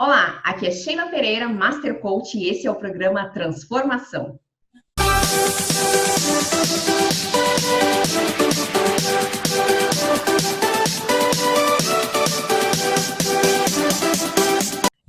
Olá, aqui é Sheila Pereira, Master Coach, e esse é o programa Transformação.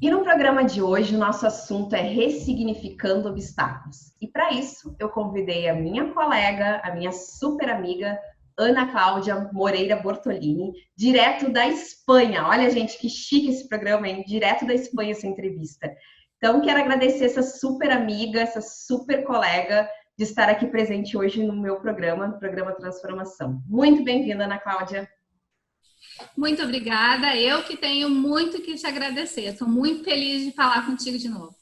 E no programa de hoje, o nosso assunto é ressignificando obstáculos. E para isso, eu convidei a minha colega, a minha super amiga, Ana Cláudia Moreira Bortolini, direto da Espanha. Olha, gente, que chique esse programa, hein? Direto da Espanha essa entrevista. Então, quero agradecer essa super amiga, essa super colega de estar aqui presente hoje no meu programa, no programa Transformação. Muito bem-vinda, Ana Cláudia. Muito obrigada. Eu que tenho muito que te agradecer. Estou muito feliz de falar contigo de novo.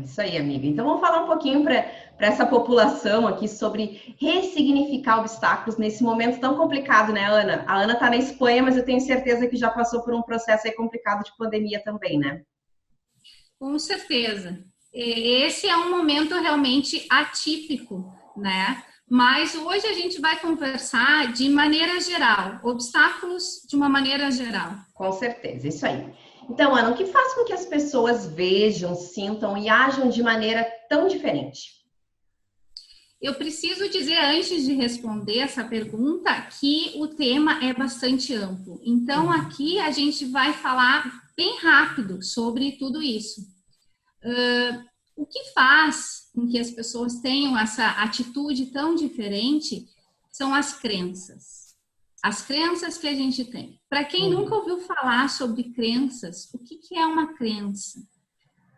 Isso aí, amiga. Então, vamos falar um pouquinho para essa população aqui sobre ressignificar obstáculos nesse momento tão complicado, né, Ana? A Ana está na Espanha, mas eu tenho certeza que já passou por um processo aí complicado de pandemia também, né? Com certeza. Esse é um momento realmente atípico, né? Mas hoje a gente vai conversar de maneira geral, obstáculos de uma maneira geral. Com certeza, isso aí. Então, Ana, o que faz com que as pessoas vejam, sintam e ajam de maneira tão diferente? Eu preciso dizer, antes de responder essa pergunta, que o tema é bastante amplo. Então, aqui a gente vai falar bem rápido sobre tudo isso. O que faz com que as pessoas tenham essa atitude tão diferente são as crenças. As crenças que a gente tem. Para quem nunca ouviu falar sobre crenças, o que é uma crença?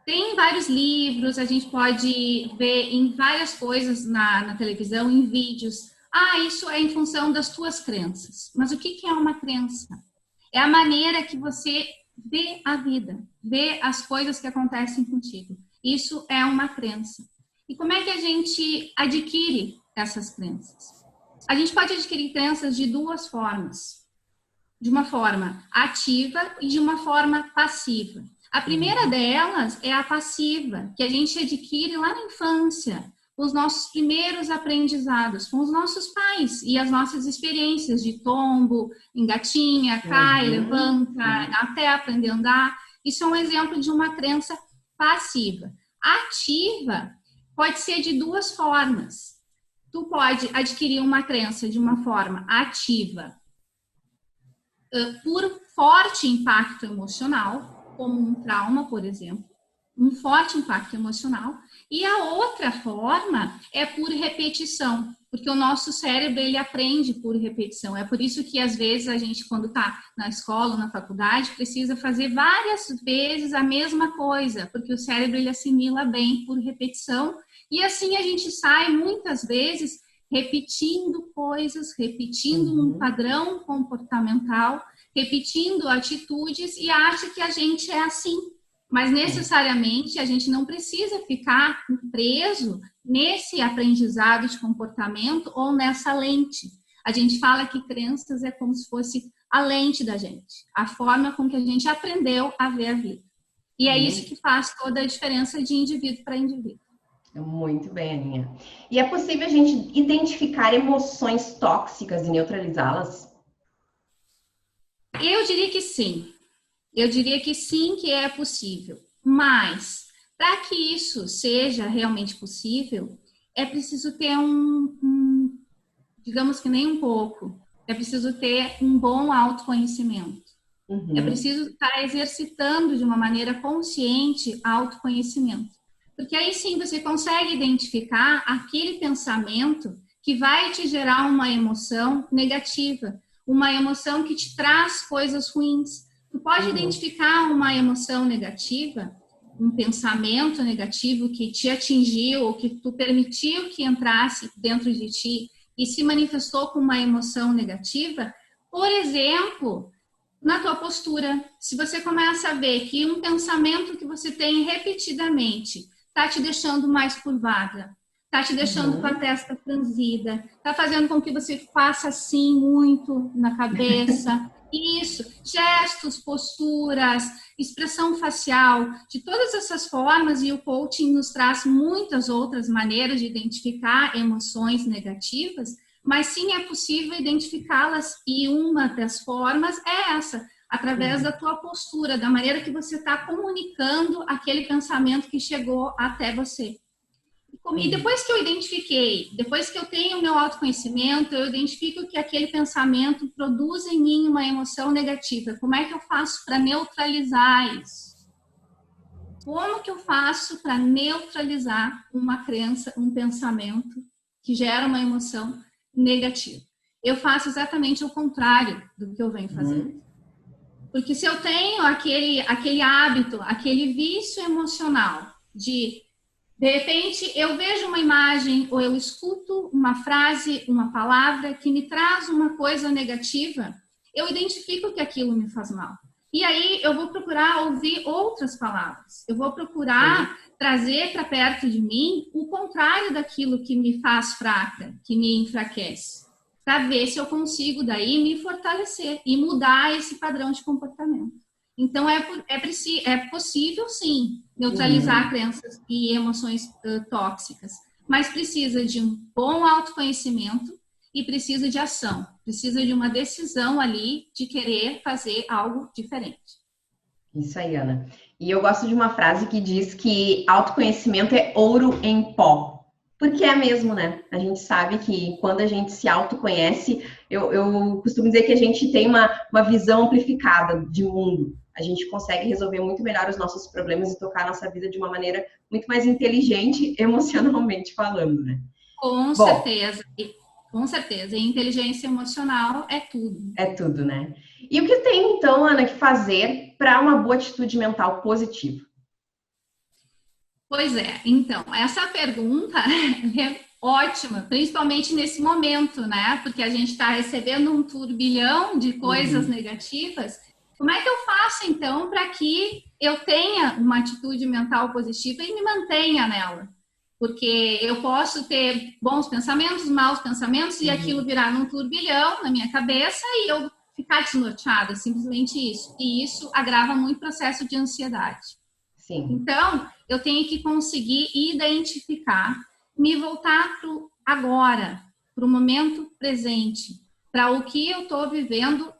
Tem vários livros, a gente pode ver em várias coisas na televisão, em vídeos. Isso é em função das tuas crenças. Mas o que é uma crença? É a maneira que você vê a vida, vê as coisas que acontecem contigo. Isso é uma crença. E como é que a gente adquire essas crenças? A gente pode adquirir crenças de duas formas. De uma forma ativa e de uma forma passiva. A primeira delas é a passiva, que a gente adquire lá na infância, com os nossos primeiros aprendizados, com os nossos pais e as nossas experiências de tombo, engatinha, cai, levanta, até aprender a andar. Isso é um exemplo de uma crença passiva. Ativa pode ser de duas formas. Tu pode adquirir uma crença de uma forma ativa por forte impacto emocional, como um trauma, por exemplo, um forte impacto emocional, e a outra forma é por repetição, porque o nosso cérebro, ele aprende por repetição. É por isso que, às vezes, a gente, quando está na escola, na faculdade, precisa fazer várias vezes a mesma coisa, porque o cérebro, ele assimila bem por repetição, e assim a gente sai, muitas vezes, repetindo coisas, repetindo um padrão comportamental, repetindo atitudes e acha que a gente é assim. Mas necessariamente a gente não precisa ficar preso nesse aprendizado de comportamento ou nessa lente. A gente fala que crenças é como se fosse a lente da gente, a forma com que a gente aprendeu a ver a vida. E é isso que faz toda a diferença de indivíduo para indivíduo. Muito bem, Aninha. E é possível a gente identificar emoções tóxicas e neutralizá-las? Eu diria que sim. Eu diria que sim, que é possível. Mas, para que isso seja realmente possível, é preciso ter digamos que nem um pouco, é preciso ter um bom autoconhecimento. É preciso estar exercitando de uma maneira consciente autoconhecimento. Porque aí sim você consegue identificar aquele pensamento que vai te gerar uma emoção negativa, uma emoção que te traz coisas ruins. Tu pode identificar uma emoção negativa, um pensamento negativo que te atingiu ou que tu permitiu que entrasse dentro de ti e se manifestou com uma emoção negativa, por exemplo, na tua postura. Se você começa a ver que um pensamento que você tem repetidamente está te deixando mais curvada, está te deixando com a testa franzida, está fazendo com que você faça assim muito na cabeça. Isso, gestos, posturas, expressão facial, de todas essas formas, e o coaching nos traz muitas outras maneiras de identificar emoções negativas, mas sim é possível identificá-las, e uma das formas é essa, através da tua postura, da maneira que você está comunicando aquele pensamento que chegou até você. E depois que eu identifiquei, depois que eu tenho o meu autoconhecimento, eu identifico que aquele pensamento produz em mim uma emoção negativa. Como é que eu faço para neutralizar isso? Como que eu faço para neutralizar uma crença, um pensamento que gera uma emoção negativa? Eu faço exatamente o contrário do que eu venho fazendo. Porque se eu tenho aquele hábito, aquele vício emocional de repente, eu vejo uma imagem ou eu escuto uma frase, uma palavra que me traz uma coisa negativa, eu identifico que aquilo me faz mal. E aí eu vou procurar ouvir outras palavras. Eu vou procurar trazer para perto de mim o contrário daquilo que me faz fraca, que me enfraquece, para ver se eu consigo daí me fortalecer e mudar esse padrão de comportamento. Então, é possível, sim, neutralizar crenças e emoções tóxicas, mas precisa de um bom autoconhecimento e precisa de ação, precisa de uma decisão ali de querer fazer algo diferente. Isso aí, Ana. E eu gosto de uma frase que diz que autoconhecimento é ouro em pó. Porque é mesmo, né? A gente sabe que quando a gente se autoconhece, eu costumo dizer que a gente tem uma visão amplificada de mundo. A gente consegue resolver muito melhor os nossos problemas e tocar a nossa vida de uma maneira muito mais inteligente, emocionalmente falando, né? Com certeza. Com certeza. E inteligência emocional é tudo. É tudo, né? E o que tem, então, Ana, que fazer para uma boa atitude mental positiva? Pois é. Então, essa pergunta é ótima, principalmente nesse momento, né? Porque a gente está recebendo um turbilhão de coisas negativas. Como é que eu faço, então, para que eu tenha uma atitude mental positiva e me mantenha nela? Porque eu posso ter bons pensamentos, maus pensamentos, e aquilo virar num turbilhão na minha cabeça e eu ficar desnorteada, simplesmente isso. E isso agrava muito o processo de ansiedade. Sim. Então, eu tenho que conseguir identificar, me voltar para o agora, para o momento presente, para o que eu estou vivendo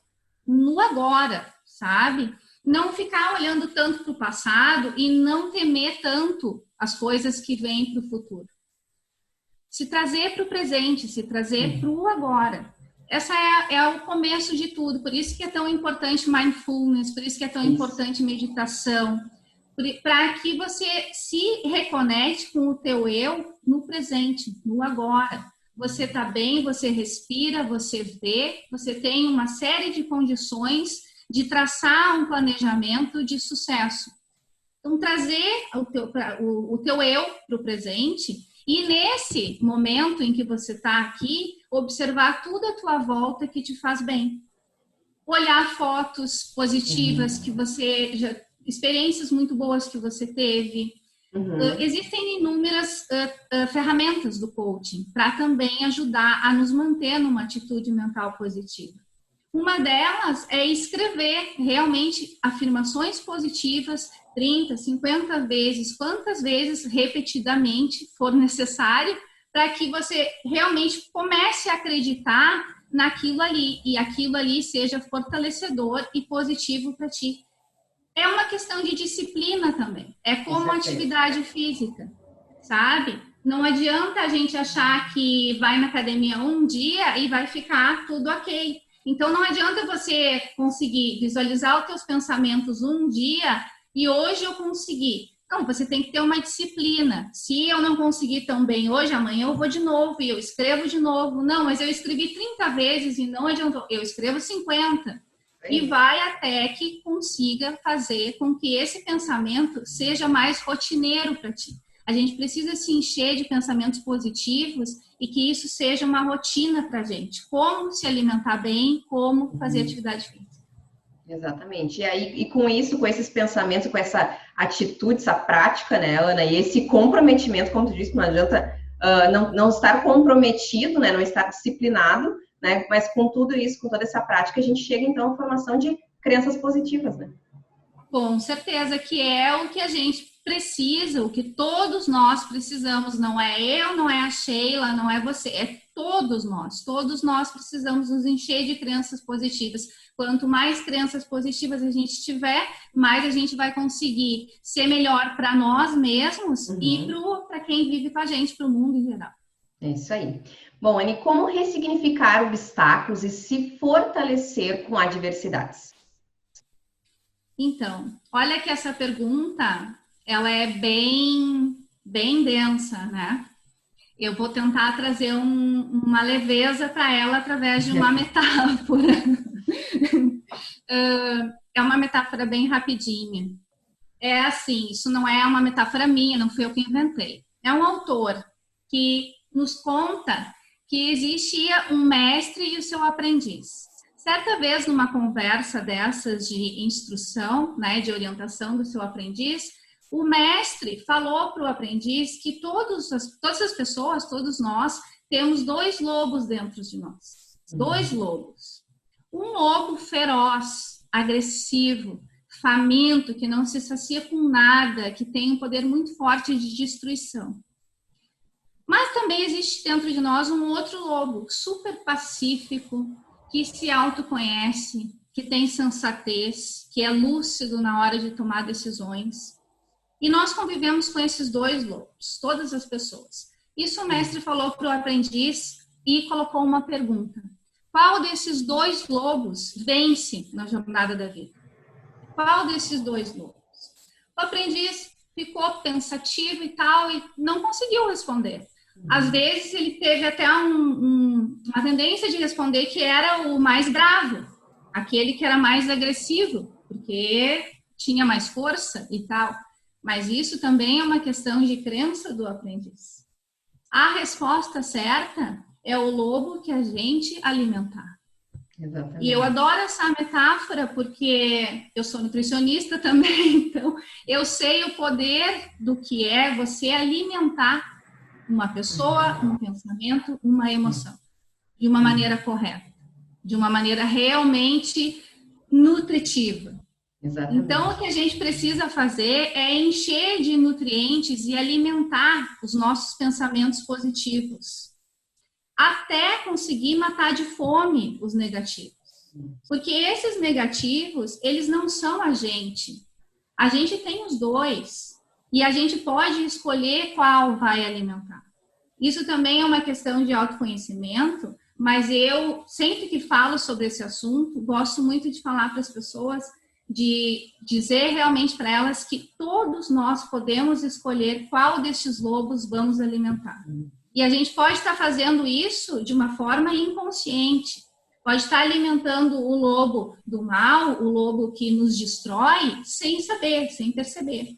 no agora, sabe? Não ficar olhando tanto para o passado e não temer tanto as coisas que vêm para o futuro. Se trazer para o presente, se trazer para o agora. Essa é o começo de tudo. Por isso que é tão importante mindfulness, por isso que é tão importante meditação, para que você se reconecte com o teu eu no presente, no agora. Você está bem, você respira, você vê, você tem uma série de condições de traçar um planejamento de sucesso. Então, trazer o teu eu para o presente e nesse momento em que você está aqui, observar tudo à tua volta que te faz bem. Olhar fotos positivas que você experiências muito boas que você teve. Existem inúmeras ferramentas do coaching para também ajudar a nos manter numa atitude mental positiva. Uma delas é escrever realmente afirmações positivas 30, 50 vezes, quantas vezes repetidamente for necessário, para que você realmente comece a acreditar naquilo ali e aquilo ali seja fortalecedor e positivo para ti. É uma questão de disciplina também. É como atividade física, sabe? Não adianta a gente achar que vai na academia um dia e vai ficar tudo ok. Então, não adianta você conseguir visualizar os teus pensamentos um dia e hoje eu consegui. Não, você tem que ter uma disciplina. Se eu não conseguir tão bem hoje, amanhã eu vou de novo e eu escrevo de novo. Não, mas eu escrevi 30 vezes e não adiantou. Eu escrevo 50. E vai até que consiga fazer com que esse pensamento seja mais rotineiro para ti. A gente precisa se encher de pensamentos positivos e que isso seja uma rotina para a gente. Como se alimentar bem, como fazer atividade física. Exatamente. E com isso, com esses pensamentos, com essa atitude, essa prática, né, Ana, e esse comprometimento, como tu disse, não adianta não estar comprometido, né, não estar disciplinado, né, mas com tudo isso, com toda essa prática, a gente chega, então, à formação de crenças positivas, né? Com certeza, que é o que a gente precisa, o que todos nós precisamos, não é eu, não é a Sheila, não é você, é todos nós precisamos nos encher de crenças positivas. Quanto mais crenças positivas a gente tiver, mais a gente vai conseguir ser melhor para nós mesmos e para quem vive com a gente, para o mundo em geral. É isso aí. Bom, Anne, como ressignificar obstáculos e se fortalecer com adversidades? Então, olha que essa pergunta, ela é bem densa, né? Eu vou tentar trazer uma leveza para ela através de uma metáfora. É uma metáfora bem rapidinha. É assim, isso não é uma metáfora minha, não fui eu que inventei. É um autor que nos conta que existia um mestre e o seu aprendiz. Certa vez, numa conversa dessas de instrução, né, de orientação do seu aprendiz, o mestre falou para o aprendiz que todas as pessoas, todos nós, temos 2 lobos dentro de nós. 2 lobos. Um lobo feroz, agressivo, faminto, que não se sacia com nada, que tem um poder muito forte de destruição. Mas também existe dentro de nós um outro lobo, super pacífico, que se autoconhece, que tem sensatez, que é lúcido na hora de tomar decisões. E nós convivemos com esses 2 lobos, todas as pessoas. Isso o mestre falou para o aprendiz e colocou uma pergunta. Qual desses 2 lobos vence na jornada da vida? Qual desses 2 lobos? O aprendiz ficou pensativo e tal e não conseguiu responder. Às vezes ele teve até uma tendência de responder que era o mais bravo, aquele que era mais agressivo, porque tinha mais força e tal. Mas isso também é uma questão de crença do aprendiz. A resposta certa é o lobo que a gente alimentar. Exatamente. E eu adoro essa metáfora porque eu sou nutricionista também, então eu sei o poder do que é você alimentar uma pessoa, um pensamento, uma emoção, de uma maneira correta, de uma maneira realmente nutritiva. Exatamente. Então, o que a gente precisa fazer é encher de nutrientes e alimentar os nossos pensamentos positivos, até conseguir matar de fome os negativos. Porque esses negativos, eles não são a gente. A gente tem os 2 e a gente pode escolher qual vai alimentar. Isso também é uma questão de autoconhecimento, mas eu, sempre que falo sobre esse assunto, gosto muito de falar para as pessoas, de dizer realmente para elas que todos nós podemos escolher qual destes lobos vamos alimentar. E a gente pode estar fazendo isso de uma forma inconsciente. Pode estar alimentando o lobo do mal, o lobo que nos destrói, sem saber, sem perceber.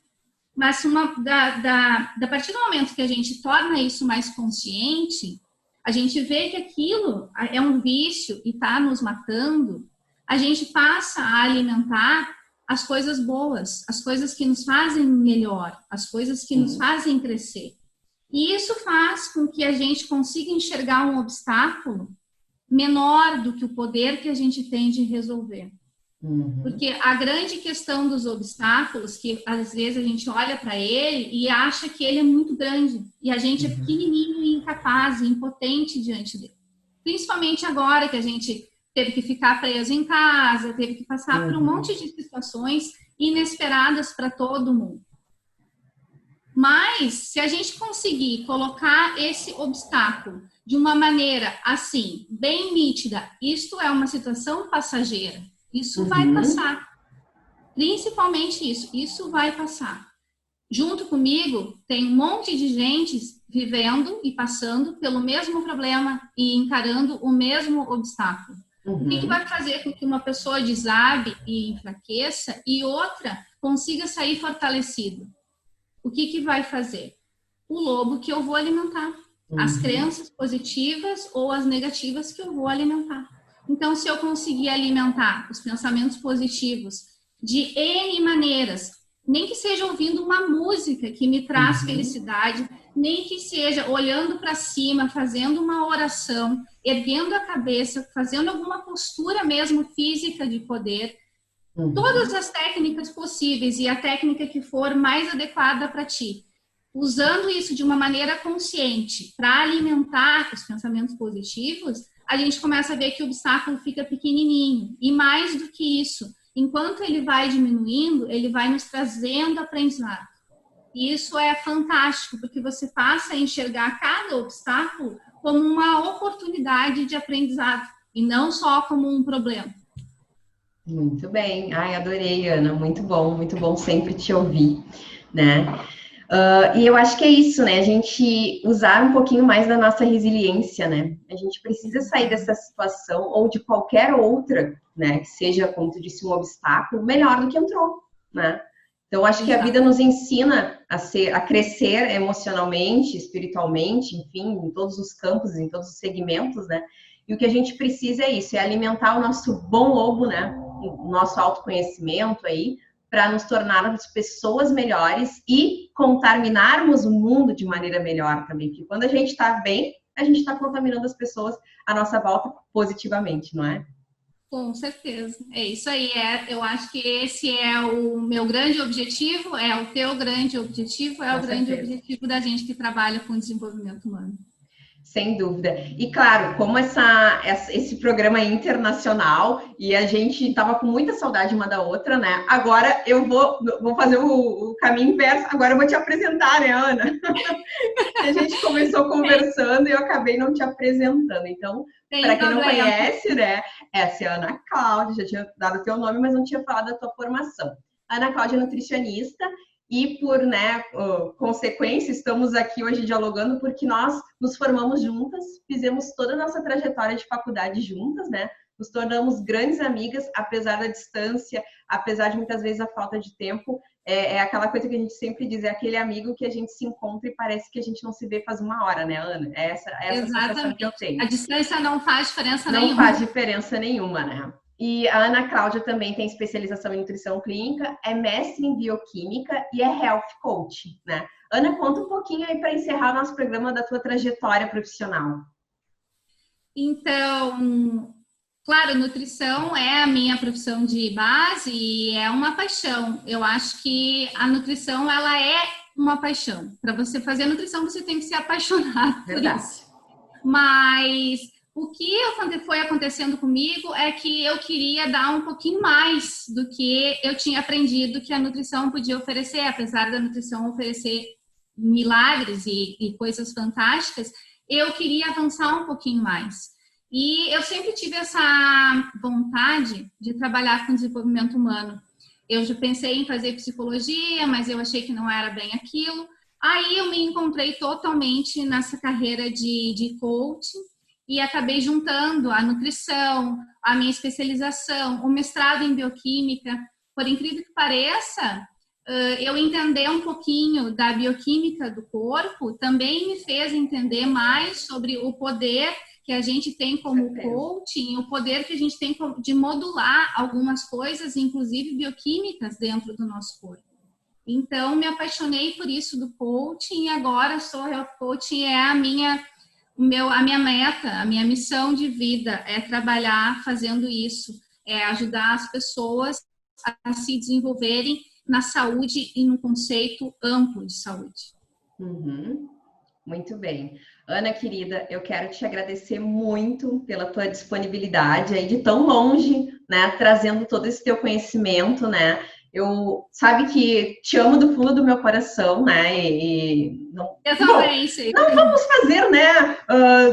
Mas da partir do momento que a gente torna isso mais consciente, a gente vê que aquilo é um vício e está nos matando, a gente passa a alimentar as coisas boas, as coisas que nos fazem melhor, as coisas que nos fazem crescer. E isso faz com que a gente consiga enxergar um obstáculo menor do que o poder que a gente tem de resolver. Porque a grande questão dos obstáculos, que às vezes a gente olha para ele e acha que ele é muito grande, e a gente é pequenininho e incapaz, e impotente diante dele. Principalmente agora que a gente teve que ficar preso em casa, teve que passar por um monte de situações inesperadas para todo mundo. Mas, se a gente conseguir colocar esse obstáculo de uma maneira assim, bem nítida, isto é uma situação passageira, isso vai passar. Principalmente isso vai passar. Junto comigo, tem um monte de gente vivendo e passando pelo mesmo problema e encarando o mesmo obstáculo. O que vai fazer com que uma pessoa desabe e enfraqueça e outra consiga sair fortalecida? O que vai fazer? O lobo que eu vou alimentar. As crenças positivas ou as negativas que eu vou alimentar. Então, se eu conseguir alimentar os pensamentos positivos de N maneiras, nem que seja ouvindo uma música que me traz felicidade, nem que seja olhando para cima, fazendo uma oração, erguendo a cabeça, fazendo alguma postura mesmo física de poder, todas as técnicas possíveis e a técnica que for mais adequada para ti. Usando isso de uma maneira consciente para alimentar os pensamentos positivos, a gente começa a ver que o obstáculo fica pequenininho. E mais do que isso, enquanto ele vai diminuindo, ele vai nos trazendo aprendizado. E isso é fantástico, porque você passa a enxergar cada obstáculo como uma oportunidade de aprendizado e não só como um problema. Muito bem. Ai, adorei, Ana. Muito bom sempre te ouvir, né? E eu acho que é isso, né? A gente usar um pouquinho mais da nossa resiliência, né? A gente precisa sair dessa situação ou de qualquer outra, né? Que seja, como tu disse, um obstáculo, melhor do que entrou, né? Então, acho que a vida nos ensina a crescer emocionalmente, espiritualmente, enfim, em todos os campos, em todos os segmentos, né? E o que a gente precisa é isso, é alimentar o nosso bom lobo, né? O nosso autoconhecimento aí, para nos tornarmos pessoas melhores e contaminarmos o mundo de maneira melhor também. Porque quando a gente está bem, a gente está contaminando as pessoas à nossa volta positivamente, não é? Com certeza. É isso aí. Eu acho que esse é o meu grande objetivo, é o teu grande objetivo, é o grande objetivo da gente que trabalha com desenvolvimento humano. Sem dúvida. E claro, como esse programa é internacional e a gente estava com muita saudade uma da outra, né? Agora eu vou fazer o caminho inverso. Agora eu vou te apresentar, né, Ana? A gente começou conversando e eu acabei não te apresentando. Então, para quem não conhece, né? Essa é a Ana Cláudia, já tinha dado o teu nome, mas não tinha falado da tua formação. A Ana Cláudia é nutricionista. E por, né, consequência, estamos aqui hoje dialogando porque nós nos formamos juntas, fizemos toda a nossa trajetória de faculdade juntas, né? Nos tornamos grandes amigas, apesar da distância, apesar de muitas vezes a falta de tempo. É aquela coisa que a gente sempre diz, é aquele amigo que a gente se encontra e parece que a gente não se vê faz uma hora, né, Ana? É essa sensação que eu tenho. A distância não faz diferença nenhuma. Não faz diferença nenhuma, né? E a Ana Cláudia também tem especialização em nutrição clínica, é mestre em bioquímica e é health coach, né? Ana, conta um pouquinho aí para encerrar o nosso programa da tua trajetória profissional. Então, claro, nutrição é a minha profissão de base e é uma paixão. Eu acho que a nutrição, ela é uma paixão. Para você fazer nutrição, você tem que ser apaixonado por isso. Mas o que foi acontecendo comigo é que eu queria dar um pouquinho mais do que eu tinha aprendido que a nutrição podia oferecer, apesar da nutrição oferecer milagres e coisas fantásticas, eu queria avançar um pouquinho mais. E eu sempre tive essa vontade de trabalhar com desenvolvimento humano. Eu já pensei em fazer psicologia, mas eu achei que não era bem aquilo. Aí eu me encontrei totalmente nessa carreira de coaching e acabei juntando a nutrição, a minha especialização, o mestrado em bioquímica. Por incrível que pareça, eu entender um pouquinho da bioquímica do corpo também me fez entender mais sobre o poder que a gente tem como coaching, o poder que a gente tem de modular algumas coisas, inclusive bioquímicas, dentro do nosso corpo. Então, me apaixonei por isso do coaching e agora sou health coaching, é a minha meta, a minha missão de vida é trabalhar fazendo isso, é ajudar as pessoas a se desenvolverem na saúde e no conceito amplo de saúde. Muito bem. Ana, querida, eu quero te agradecer muito pela tua disponibilidade aí de tão longe, né, trazendo todo esse teu conhecimento, né? Eu sabe que te amo do fundo do meu coração, né? Eu também, sim. Não vamos fazer, né?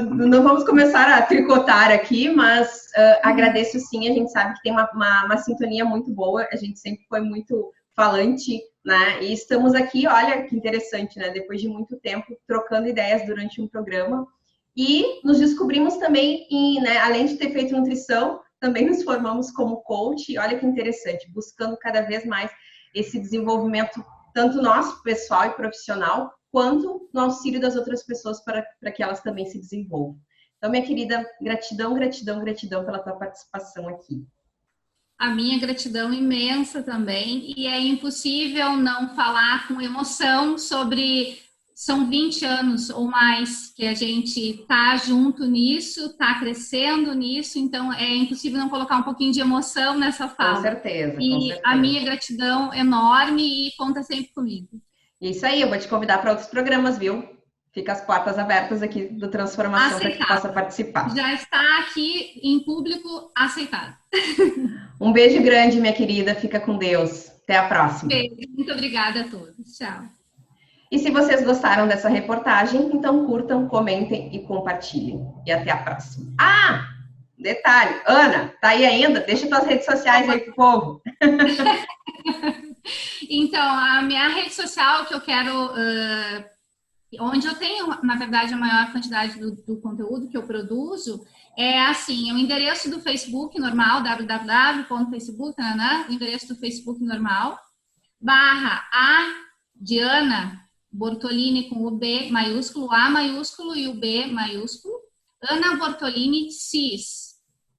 Não vamos começar a tricotar aqui, mas agradeço sim. A gente sabe que tem uma sintonia muito boa. A gente sempre foi muito falante, né? E estamos aqui, olha que interessante, né? Depois de muito tempo trocando ideias durante um programa e nos descobrimos também, né? Além de ter feito nutrição, também nos formamos como coach. Olha que interessante, buscando cada vez mais esse desenvolvimento, tanto nosso pessoal e profissional, quanto no auxílio das outras pessoas para que elas também se desenvolvam. Então, minha querida, gratidão, gratidão, gratidão pela tua participação aqui. A minha gratidão imensa também, e é impossível não falar com emoção sobre são 20 anos ou mais que a gente está junto nisso, está crescendo nisso, então é impossível não colocar um pouquinho de emoção nessa fala. Com certeza, e com certeza. A minha gratidão enorme e conta sempre comigo. Isso aí, eu vou te convidar para outros programas, viu? Fica as portas abertas aqui do Transformação para que tu possa participar. Já está aqui em público aceitado. Um beijo grande, minha querida. Fica com Deus. Até a próxima. Beijo. Muito obrigada a todos. Tchau. E se vocês gostaram dessa reportagem, então curtam, comentem e compartilhem. E até a próxima. Ah, detalhe. Ana, tá aí ainda? Deixa tuas redes sociais aí pro povo. Então, a minha rede social que eu quero... onde eu tenho, na verdade, a maior quantidade do conteúdo que eu produzo, é assim, o endereço do Facebook normal, www.facebook, o endereço do Facebook normal, /a de Ana Bortolini com o B maiúsculo, A maiúsculo e o B maiúsculo, Ana Bortolini CIS,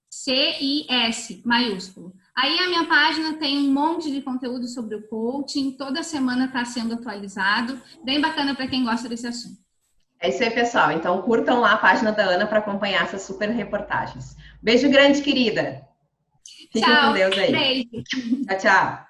C-I-S maiúsculo. Aí a minha página tem um monte de conteúdo sobre o coaching, toda semana está sendo atualizado, bem bacana para quem gosta desse assunto. É isso aí, pessoal. Então curtam lá a página da Ana para acompanhar essas super reportagens. Beijo grande, querida. Fiquem com Deus aí. Beijo. Tchau, tchau.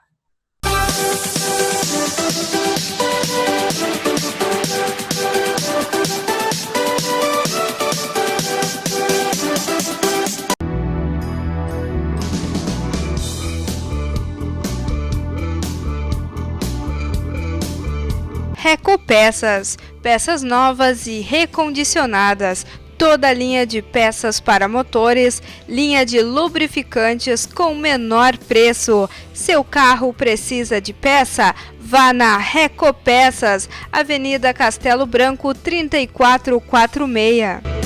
Recopeças, peças novas e recondicionadas, toda a linha de peças para motores, linha de lubrificantes com menor preço. Seu carro precisa de peça? Vá na Recopeças, Avenida Castelo Branco 3446.